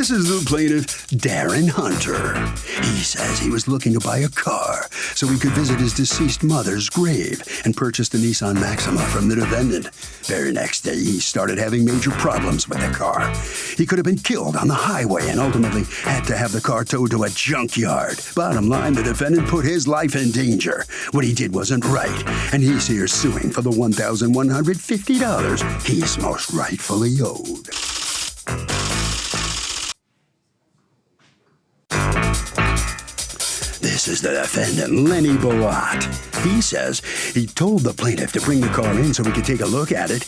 This is the plaintiff, Darren Hunter. He says he was looking to buy a car so he could visit his deceased mother's grave and purchase the Nissan Maxima from the defendant. Very next day, he started having major problems with the car. He could have been killed on the highway and ultimately had to have the car towed to a junkyard. Bottom line, the defendant put his life in danger. What he did wasn't right, and he's here suing for the $1,150 he's most rightfully owed. This is the defendant, Lenny Balot. He says he told the plaintiff to bring the car in so he could take a look at it,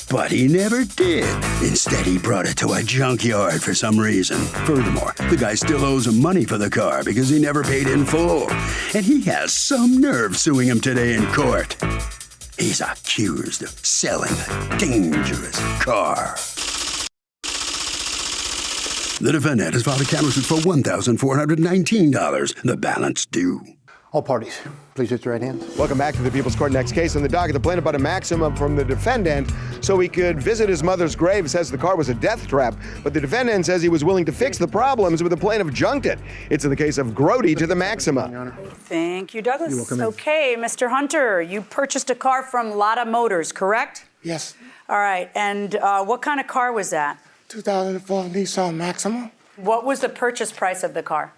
but he never did. Instead, he brought it to a junkyard for some reason. Furthermore, the guy still owes him money for the car because he never paid in full. And he has some nerve suing him today in court. He's accused of selling a dangerous car. The defendant has filed a countersuit for $1,419, the balance due. All parties, please raise your right hands. Welcome back to the People's Court. Next case on the docket, the plaintiff bought a Maxima from the defendant so he could visit his mother's grave. Says the car was a death trap, but the defendant says he was willing to fix the problems, but the plaintiff junked it. It's in the case of Grody to the Maxima. Thank you, Douglas. You're welcome. Okay, Mr. Hunter, you purchased a car from Lotta Motors, correct? Yes. All right, and what kind of car was that? 2004 Nissan Maxima, What was the purchase price of the car?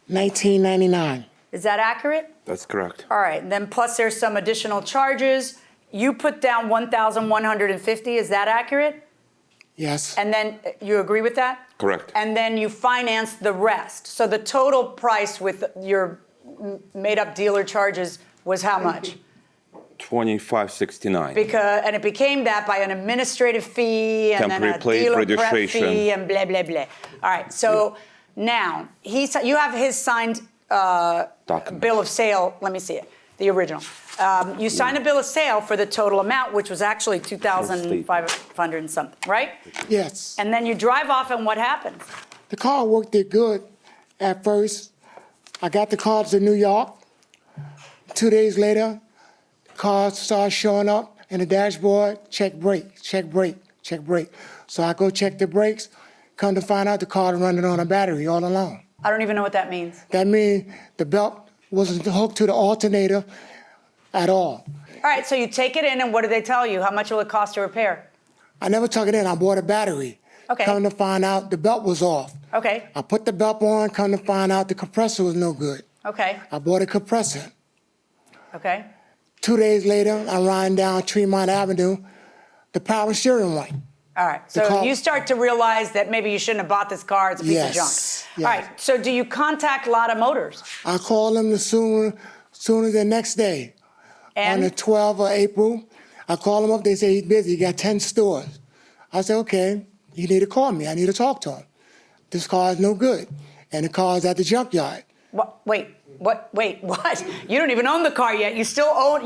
$19.99. Is that accurate? That's correct. All right, and then plus there's some additional charges. You put down $1,150, is that accurate? Yes. And then you agree with that? Correct. And then you financed the rest. So the total price with your made-up dealer charges was how much? $25.69. And it became that by an administrative fee and Temporary then a plate dealer prep registration. fee and blah, blah, blah. All right, so now, you have his signed bill of sale. Let me see it, the original. You signed a bill of sale for the total amount, which was actually $2,500 and something, right? Yes. And then you drive off, and what happens? The car worked it good at first. I got the car to New York. 2 days later, the car started showing up in the dashboard, check brake, check brake, check brake. So I go check the brakes, come to find out the car running on a battery all along. I don't even know what that means. That means the belt wasn't hooked to the alternator at all. All right, so you take it in, and what do they tell you? How much will it cost to repair? I never took it in. I bought a battery. Okay. Come to find out the belt was off. Okay, I put the belt on, come to find out the compressor was no good. okay, I bought a compressor. okay. 2 days later, I'm riding down Tremont Avenue, the power steering went. All right, The so car- you start to realize that maybe you shouldn't have bought this car, it's a piece of junk. Yes, All right, so do you contact Lotta Motors? I called them sooner the next day. On the And, 12th of April, I called him up, they say he's busy, he got 10 stores. I said, okay, you need to call me, I need to talk to him. This car is no good, and the car is at the junkyard. wait, what? You don't even own the car yet, you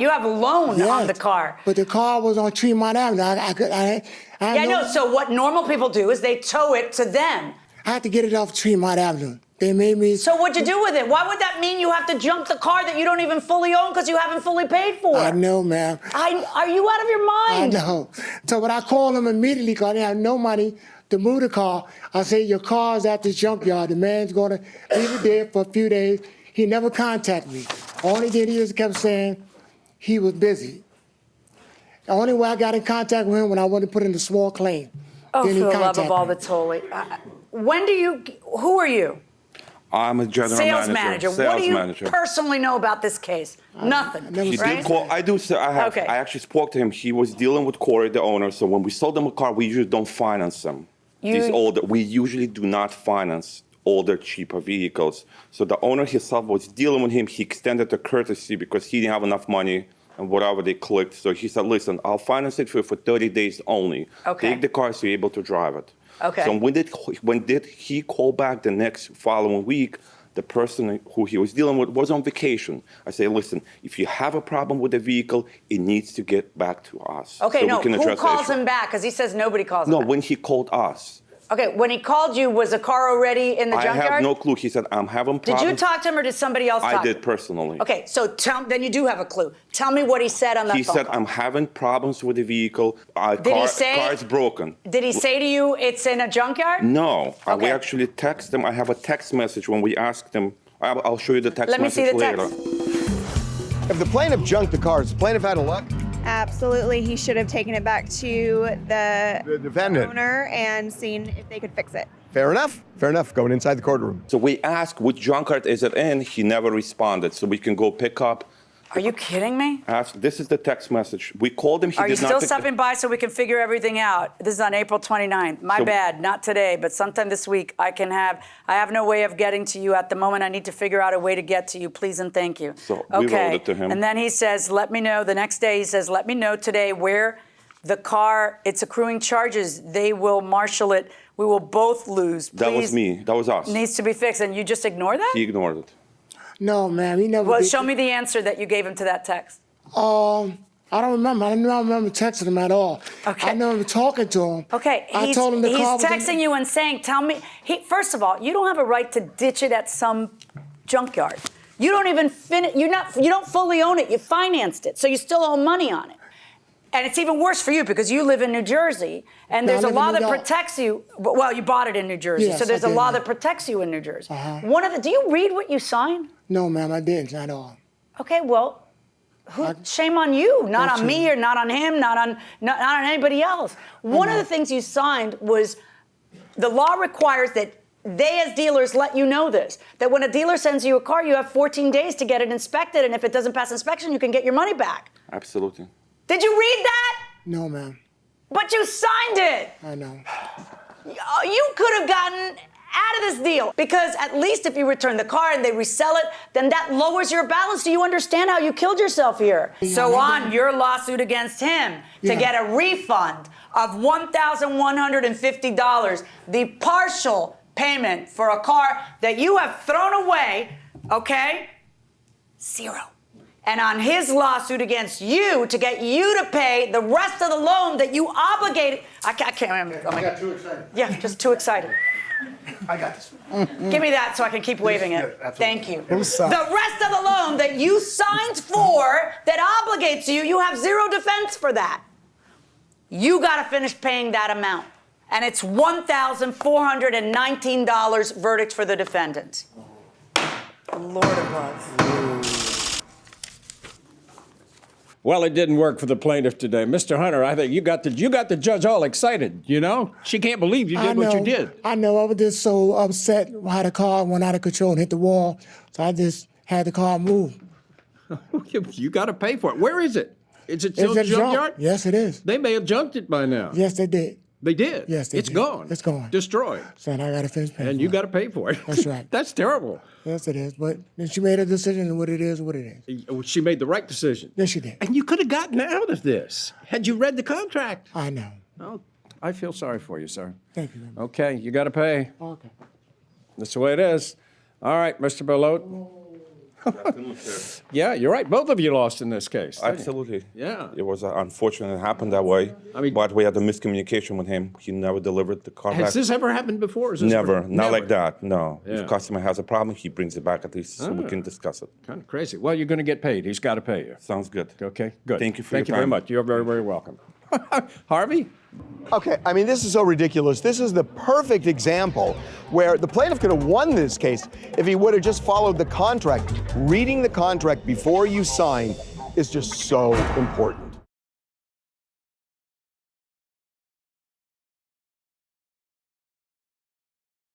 have a loan on the car. But the car was on Tremont Avenue. I Yeah, no, so what normal people do is they tow it to them. I had to get it off Tremont Avenue. They made me. So what'd you do with it? Why would that mean you have to junk the car that you don't even fully own because you haven't fully paid for? I know, ma'am. Are you out of your I mind? know. So when I called them immediately because I didn't have no money to move the car, I said, your car's at the junkyard. The man's going to leave it there for a few days. He never contacted me. Only thing he just kept saying he was busy. The only way I got in contact with him when I wanted to put in a small claim. Oh, Then he for the love of contacted all me. that's holy. Who are you? I'm a general Sales manager. Sales What do you manager. personally know about this case? Nothing, never He right? did call. I do. I have. Okay. I actually spoke to him. He was dealing with Corey, the owner. So when we sold them a car, we usually don't finance them. We usually do not finance older, cheaper vehicles. So the owner himself was dealing with him. He extended the courtesy because he didn't have enough money and whatever they clicked. So he said, "Listen, I'll finance it for 30 days only. Okay. Take the car so you're able to drive it." Okay. So when did he call back the next following week? The person who he was dealing with was on vacation. I say, listen, if you have a problem with the vehicle, it needs to get back to us. Okay, so no, we can who address the calls issue. him back? Because he says nobody calls him No, back. when he called us. Okay, when he called you, was the car already in the junkyard? I have no clue. He said, I'm having problems. Did you talk to him or did somebody else talk I to him? did personally. Okay, so then you do have a clue. Tell me what he said on that phone He said, call. I'm having problems with the vehicle. Car's broken. Did he say to you it's in a junkyard? No. Okay. We actually text him. I have a text message when we asked him. I'll show you the text message later. Let me see the text. If the plaintiff junked the car, has the plaintiff had a luck? Absolutely, he should have taken it back to The defendant. owner and seen if they could fix it. Fair enough. Fair enough. Going inside the courtroom. So we asked, which junkyard is it in? He never responded. So we can go pick up. Are you kidding me? This is the text message. We called him. He Are did you not still pick- stopping by so we can figure everything out? This is on April 29th. My bad, not today, but sometime this week I have no way of getting to you at the moment. I need to figure out a way to get to you. Please and thank you. So we wrote it to him. And then he says, let me know. The next day he says, let me know today where the car, it's accruing charges. They will marshal it. We will both lose. That was Please, me. That was us. needs to be fixed. And you just ignore that? He ignored it. No, ma'am, he never Well, did. show me the answer that you gave him to that text. I don't remember. I don't remember texting him at all. Okay. I remember talking to him. Okay, I told him the he's car was in- texting you and saying, tell me, first of all, you don't have a right to ditch it at some junkyard. You don't even you don't fully own it, you financed it, so you still owe money on it. And it's even worse for you because you live in New Jersey, and No, there's I a live in law New that York. protects you. Well, you bought it in New Jersey, Yes, so there's I a did, law yeah. that protects you in New Jersey. Uh-huh. Do you read what you sign? No, ma'am, I didn't at all. Okay, well, shame on you, not That's on me true. or not on him, not on anybody else. One of the things you signed was the law requires that they as dealers let you know this, that when a dealer sends you a car, you have 14 days to get it inspected, and if it doesn't pass inspection, you can get your money back. Absolutely. Did you read that? No, ma'am. But you signed it. I know. You could have gotten out of this deal because at least if you return the car and they resell it, then that lowers your balance. Do you understand how you killed yourself here? So on your lawsuit against him to get a refund of $1,150, the partial payment for a car that you have thrown away, okay? $0. And on his lawsuit against you to get you to pay the rest of the loan that you obligated. I can't remember. Oh my God. Too excited. Yeah, just too excited. I got this. Give me that so I can keep waving Yeah, it. absolutely. Thank you. was soft. The rest of the loan that you signed for that obligates you, you have zero defense for that. You got to finish paying that amount. And it's $1,419 verdict for the defendant. Lord above. Well, it didn't work for the plaintiff today. Mr. Hunter, I think you got the judge all excited, you know? She can't believe you did what you did. I know. I was just so upset how the car went out of control and hit the wall. So I just had the car move. You got to pay for it. Where is it? Is it It's still at junk. junkyard? Yes, it is. They may have junked it by now. Yes, they did. They did? Yes, they It's did. gone. It's gone. Destroyed. So I got to finish paying And for you it. got to pay for it. That's right. That's terrible. Yes, it is. But then she made a decision and what it is, what it is. She made the right decision. Yes, she did. And you could have gotten out of this had you read the contract. I know. Oh, I feel sorry for you, sir. Thank you very much. Okay, you got to pay. Okay. That's the way it is. All right, Mr. Belote. Yeah, you're right. Both of you lost in this case. didn't you? Absolutely. Yeah. It was unfortunate it happened that way. I mean- but we had a miscommunication with him. He never delivered the car back. Has this ever happened before? Or is this Never. first? Not like that. No. Yeah. If customer has a problem, he brings it back at least so we can discuss it. Kind of crazy. Well, you're going to get paid. He's got to pay you. Sounds good. Okay, good. Thank you for Thank your you very time. much. You're very, very welcome. Harvey? Okay, I mean, this is so ridiculous. This is the perfect example where the plaintiff could have won this case if he would have just followed the contract. Reading the contract before you sign is just so important.